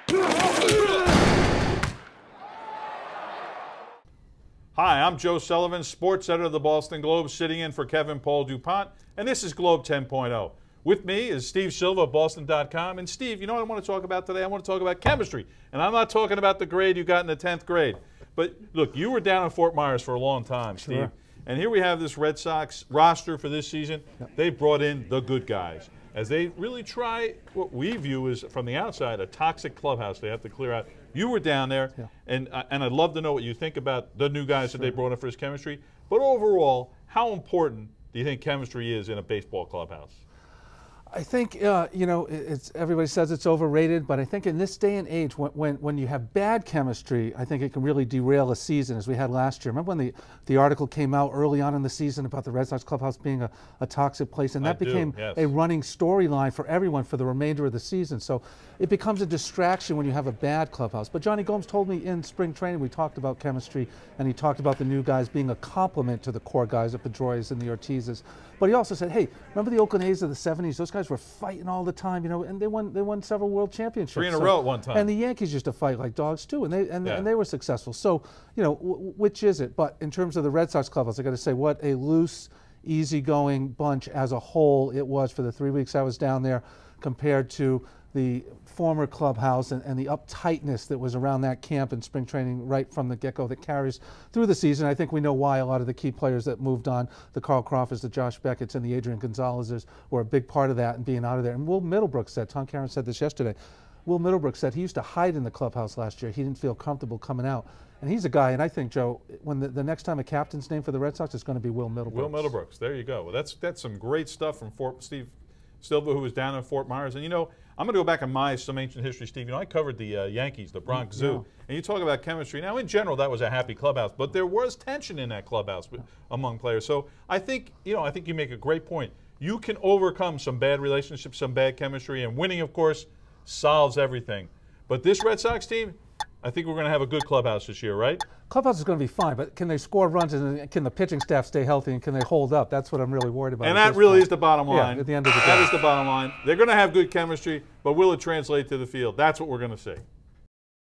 Hi, I'm Joe Sullivan, sports editor of the Boston Globe, sitting in for Kevin Paul DuPont, and this is Globe 10.0. With me is Steve Silva of Boston.com. And Steve, you know what I want to talk about today? I want to talk about chemistry. And I'm not talking about the grade you got in the 10th grade. But look, you were down in Fort Myers for a long time, Steve. Sure. And here we have this Red Sox roster for this season. Yep. They brought in the good guys as they really try what we view as, from the outside, a toxic clubhouse they have to clear out. You were down there, yeah. and I'd love to know what you think about the new guys that they brought in for his chemistry. But overall, how important do you think chemistry is in a baseball clubhouse? I think, you know, everybody says it's overrated, but I think in this day and age, when you have bad chemistry, I think it can really derail a season, as we had last year. Remember when the article came out early on in the season about the Red Sox clubhouse being a toxic place, and that became a running storyline for everyone for the remainder of the season. So it becomes a distraction when you have a bad clubhouse. But Johnny Gomes told me in spring training, we talked about chemistry, and he talked about the new guys being a complement to the core guys, the Pedroias and the Ortizes. But he also said, hey, remember the Oakland A's of the 70s? Those guys were fighting all the time, you know, and they won several world championships. 3 in a row at one time. And the Yankees used to fight like dogs too, and they were successful. So, you know, which is it? But in terms of the Red Sox clubhouse, I got to say, what a loose, easygoing bunch as a whole it was for the 3 weeks I was down there, compared to the former clubhouse and the uptightness that was around that camp and spring training right from the get-go that carries through the season. I think we know why a lot of the key players that moved on, the Carl Crawfords, the Josh Beckett's, and the Adrian Gonzalez's, were a big part of that and being out of there. And Will Middlebrook said, Tom Caron said this yesterday, Will Middlebrook said he used to hide in the clubhouse last year. He didn't feel comfortable coming out. And he's a guy, and I think, Joe, when the next time a captain's name for the Red Sox is going to be Will Middlebrooks. Will Middlebrooks, there you go. Well, that's some great stuff from Steve Silva, who was down in Fort Myers. And, you know, I'm going to go back in some ancient history, Steve. You know, I covered the Yankees, the Bronx Zoo. And you talk about chemistry. Now, in general, that was a happy clubhouse. But there was tension in that clubhouse among players. So I think, you know, I think you make a great point. You can overcome some bad relationships, some bad chemistry. And winning, of course, solves everything. But this Red Sox team, I think we're going to have a good clubhouse this year, right? Clubhouse is going to be fine, but can they score runs, and can the pitching staff stay healthy, and can they hold up? That's what I'm really worried about. And that really is the bottom line. Yeah, at the end of the day. That is the bottom line. They're going to have good chemistry, but will it translate to the field? That's what we're going to see.